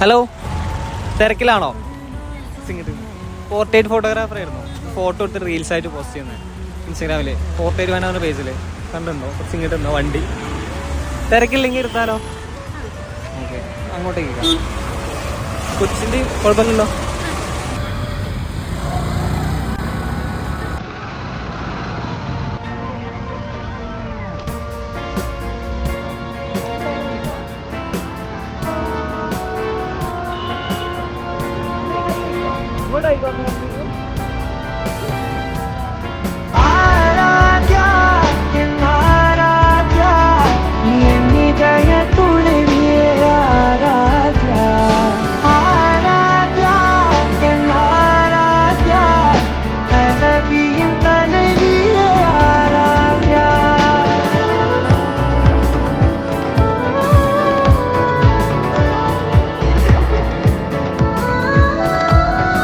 Hello, തിരക്കിലാണോ? Portrait photographer ആയിരുന്നു. Photo എടുത്ത് reels ആയിട്ട് പോസ്റ്റ് ചെയ്യുന്നത് ഇൻസ്റ്റാഗ്രാമില്. പോർട്രേറ്റ് വേണമെന്ന പേജില് കണ്ടുണ്ടോ? കുറച്ച് ഇങ്ങോട്ടുണ്ടോ വണ്ടി? തിരക്കില്ലെങ്കിൽ എടുത്താലോ? ഓക്കെ, അങ്ങോട്ടേക്ക് കൊച്ചിൻ്റെ കുഴപ്പമില്ലല്ലോ. ഇവിടെ